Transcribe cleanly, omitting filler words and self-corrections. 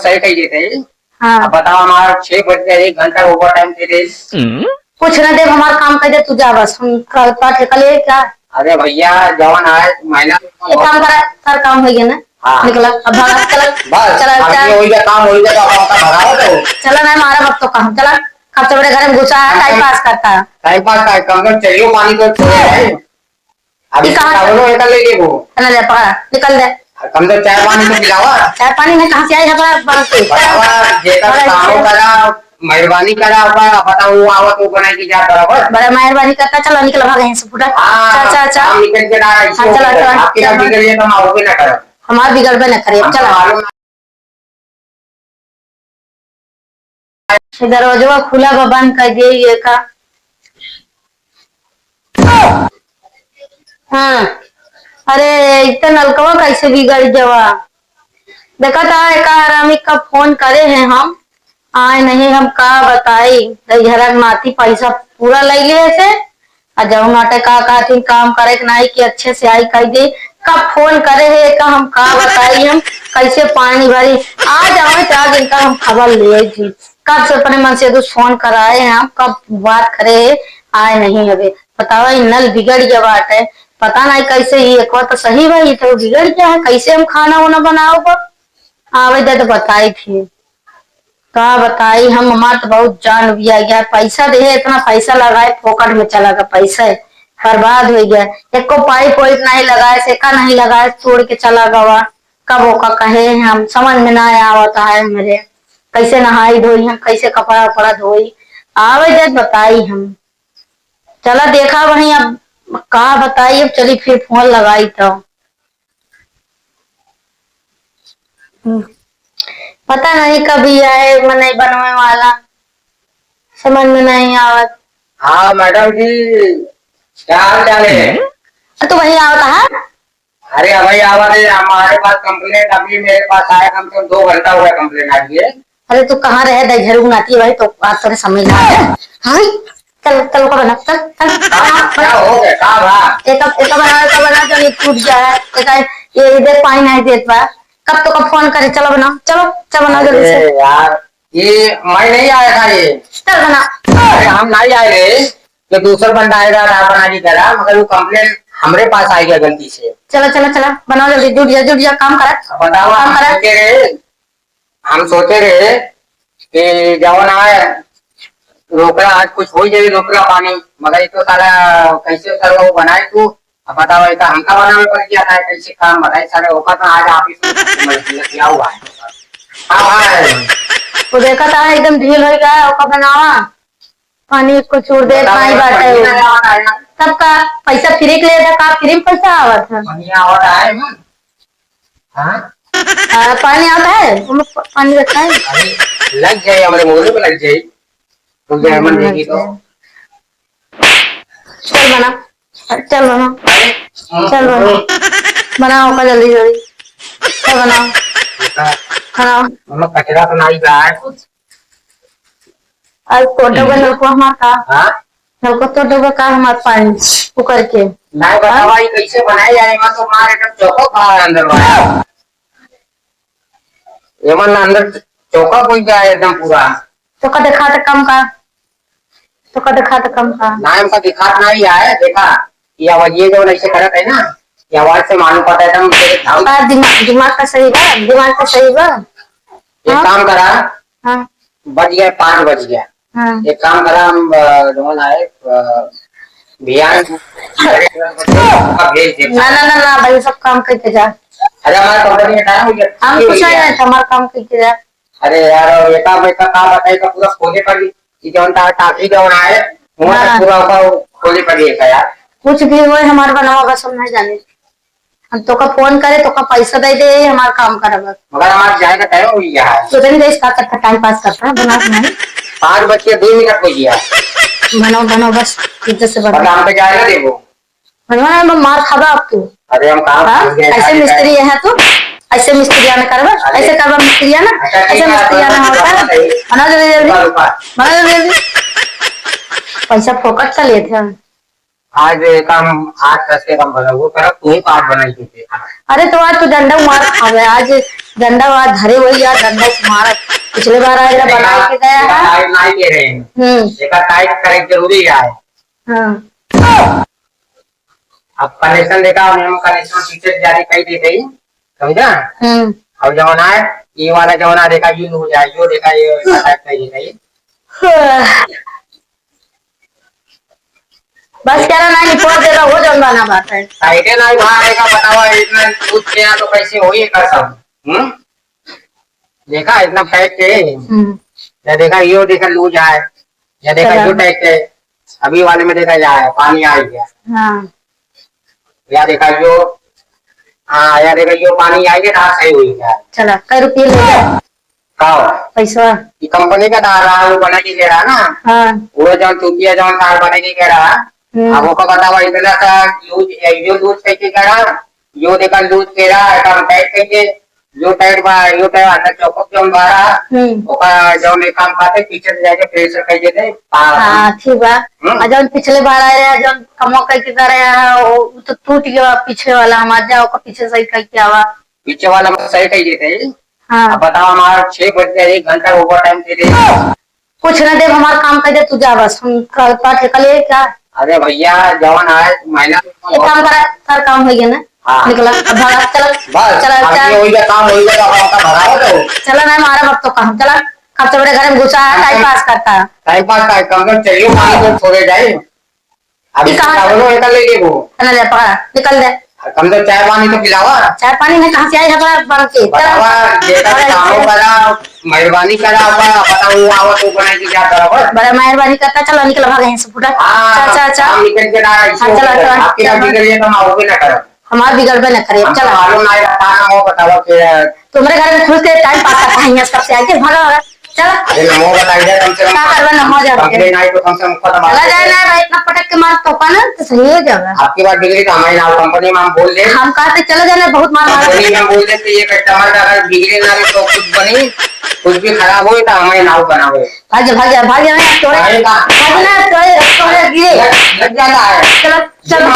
सही कही देते। हाँ अब बताओ हमारा 6 बज गया, 1 घंटा ओवर टाइम दे दे। कुछ ना दे, हमारा काम कर दे तू, जा बस हम का ठेका ले क्या। अरे भैया जवान आए महीना एक काम करा, सारा काम हो गया ना। हाँ निकला अब भागा, चला बस चला अब चला ये हो गया, काम हो गया तो अब आपका भगाओ तो चला ना, हमारा वक्त तो काम चला। खर्च बड़े घर में घुसा है, टाइम पास करता है। टाइम पास का कम से कम चाहिए पानी तो है। अब ये इसका कहाँ बोलो निकल ले वो चला ले, पकड़ा निकल दे। कम से चाय पानी तो पिलावा। चाय पानी में कहाँ से आई है बतावा जेकर कामों करा मेहरबानी करा पर बताओ वो आवत वो बनाई की जा बराबर। बड़ा मेहरबानी करता, चलो निकल भाग यहीं से फुटा। चल चल चल हम निकल के ना हाँ चला चला आपके ना बिगड़िए तो हम आओगे ना करो, हमार बिगड़ न करे। चला दरवाजा खुला बा, बंद कर दिए ये का। हाँ अरे इतना नलकवा कैसे बिगड़ जावा। देखा था एक आरामी का फोन करे हैं हम, आए नहीं, हम का बताई घर माती पैसा पूरा ले लिए से। और जब नाटे का कहती काम करे नहीं कि अच्छे से आई कह दे, कब फोन करे है का हम का बताई हम कैसे पानी भरी। आ जाओ 4 दिन का हम खबर लिए जी, कब से अपने मन से कुछ फोन कराए हैं हम, कब बात करे आए नहीं। अबे बताओ नल बिगड़ गया बात है, पता नहीं कैसे ही एक बार तो सही भाई तो बिगड़ गया है, कैसे हम खाना वाना बनाओ पर आवे दे तो बताई थी का बताई हम। हमार तो बहुत जान बिया गया, पैसा दे इतना पैसा लगाए फोकट में चला गया, पैसा बर्बाद हो गया। एक को पाइप वाइप नहीं लगाए, सेका नहीं लगाए, छोड़ के चला गवा। कब ओका कहे हम समझ में ना आवता है मेरे, कैसे नहाई धोई हम, कैसे कपड़ा वपड़ा धोई आवे दे बताई हम। चला देखा वही अब कहा बताई, अब चली फिर फोन लगाई तो पता नहीं कभी आए मने बनने वाला, समझ में नहीं आवत। हाँ मैडम जी क्या हाल चाल है। तो वही आवता है। अरे भाई आवाज है, हमारे पास कंप्लेंट अभी मेरे पास आया, कम से कम 2 घंटा हुआ कंप्लेंट आई है। अरे तू कहाँ रहे दजहरू बनाती है भाई, तो बात तो समझ ना आया। हाँ चल चल को बना, चल चल क्या हो गया का भा एक बना जो ये टूट गया है। एक ये इधर पानी नहीं देता, कब तो कब फोन करे, चलो बना, चलो चल बना जल्दी से यार। ये मैं नहीं आया था, ये चल बना। अरे हम नहीं आए रे, तो दूसरा बंदा आएगा रात बना की तरह, मगर वो कंप्लेंट हमारे पास आ गया गलती से। चलो चलो चलो बनाओ जल्दी, जुट जा काम करा। बताओ हम सोचे रहे कि जवन आए रोकड़ा आज कुछ हो जाए, रोकड़ा पानी, मगर ये तो सारा कैसे सर वो बनाए तू। अब बताओ ऐसा हमका बनाने पड़ गया था, कैसे काम बताए सारे होगा तो आज ऑफिस में किया हुआ है। हाँ वो देखा था एकदम ढील हो गया, ओका बनावा पानी को छोड़ दे पानी बाटे सबका पैसा फ्री के लिए था का, फ्री में पैसा आवत है। पानी आता है पानी रखा है, लग जाए हमारे मोहल्ले पे लग जाए तो जयमन देगी तो चल बना, चल बना, चल बना, बनाओ का जल्दी जल्दी, चल बनाओ बनाओ। हम कचरा तो नहीं रहा है कुछ आज फोटो का नलको हमारा का नलको तो का हमारे पानी उकर के नहीं बतावा ये कैसे बनाया जाएगा, तो मार एकदम चौको बाहर अंदर वाला एमन अंदर चौका कोई क्या है एकदम पूरा। तो का देखा तो कम का, तो का देखा तो कम का ना हमका दिखा नहीं है, देखा ये आवाज ये जो ऐसे करत है ना, ये आवाज से मालूम पड़ता है एकदम दिमाग दिमाग का सही बा, दिमाग का सही बा। एक काम करा, हाँ बज गया 5 बज गया। हाँ एक काम करा, हम जोन आए भैया भेज दे। ना ना ना ना भाई सब काम करके जा। अरे हमारे कंपनी में टाइम हो गया, हम कुछ नहीं है हमारा काम करके जा। अरे यार एका बेका काम बताएगा पूरा खोले पड़ी कि जौन टाकी जौन आए वो पूरा खोले पड़ी है यार। कुछ भी हो हमारा बनावा का सब नहीं जाने, हम तो का फोन करे तो का पैसा दे दे हमारा काम करब, मगर हमारा जाएगा टाइम हो गया है। तो नहीं इसका करता टाइम पास करता है, बना नहीं 5 बज के 2 मिनट हो गया। बनाओ बनाओ बस इज्जत से बना, काम पे जाएगा देखो बनवाना मैं मार खाबा अब तू। अरे हम काम ऐसे मिस्त्री है तू, ऐसे मिस्त्री आना करबा, ऐसे करबा मिस्त्री आना, ऐसे मिस्त्री आना होता है। बना जल्दी जल्दी, बना जल्दी जल्दी, पैसा फोकट का लिए थे। आज कम 8-10 के कम बना वो कर तू ही 5 बनाई थी। अरे तो आज तो डंडा मार खावे आज डंडा आज धरे हुई यार डंडा से मारा पिछले बार आज बना के गया है टाइट नहीं दे रहे हैं देखा टाइट करे जरूरी है। हाँ अब कनेक्शन देखा हम कनेक्शन टीचर जारी कर देते ही समझा। अब जमाना है ये वाला जमाना देखा यूज हो जाए जो देखा ये टाइप का ये नहीं बस कह रहा नहीं छोड़ देगा हो जाऊंगा ना बात है साइडे ना वहां का बतावा इतना दूध के यहाँ तो कैसे हो ये कर सब देखा इतना फैट के या देखा यो देखा लूज है या देखा जो टाइप के अभी वाले में देखा जाए पानी आ गया। हाँ या देखा जो हाँ या देखा जो पानी आएगी ना सही हुई है। चला कई रुपये ले जाओ पैसा ये कंपनी का दार रहा वो बना के दे रहा ना। हाँ वो जो टूटिया जो दार बना के कह रहा अब वो का बतावा इतना सा लूज यो लूज कैसे कह रहा यो देखा लूज कह रहा है काम टाइट कैसे जो टाइट बा यो टाइट अंदर चौकप जो बारा ओका जो ने काम खाते पीछे से जाके प्रेशर कर देते। हां ठीक बा जब पिछले बार आए रहे जब कमो कह के करे वो तो टूट गया पीछे वाला हम आज जाओ का पीछे सही कह के आवा पीछे वाला में सही कह देते। हां अब बताओ हमारा 6 बजे 1 घंटा ओवर टाइम दे दे कुछ ना दे हमारा काम कर दे तू जा बस हम कल पाठ कल क्या। अरे भैया जवान आए महीना एक काम करा सर काम हो गया ना निकला भागा चला चला चला काम हो गया आपका भरा तो चला ना हमारा वक्त तो काम चला कब से बड़े घर में घुसा है टाइम पास करता है टाइम पास का कम से चाहिए पानी को छोड़े जाए अभी चावलों निकल लेगी वो ना ले पकड़ा निकल दे कम से चाय पानी तो पिलावा चाय पानी में कहाँ से आए हमारा बन के बतावा जेका कामों करा मेहरबानी करा पता हूँ आवा तो बनाई की क्या करा बड़ा मेहरबानी करता चलो निकल भाग यहीं से फुटा अच्छा अच्छा निकल के ना चला आपके आप बिगड़िए तो आओगे ना करो हमारा बिगड़ ना करे चलो मालूम ना रहता हो बतावा कि तुम्हारे घर में खुद के टाइम पास करता है यहाँ से आके भागा चल अरे नमो बता दे कम से कम क्या करवा नमो जा अपने नाई तो कम से कम खत्म चला जाए ना भाई इतना पटक के मार तो ना तो सही हो जाएगा। आपकी बात बिगड़ी तो हमारे नाम कंपनी में हम बोल दे हम कहते चले जाने बहुत मार मार कंपनी में बोल दे ये कस्टमर का अगर बिगड़ी ना तो कुछ बनी कुछ भी खराब हो तो हमारे नाम बनाओ भाग जा तोड़े भागना तोड़े गिरे लग जाता है चलो चलो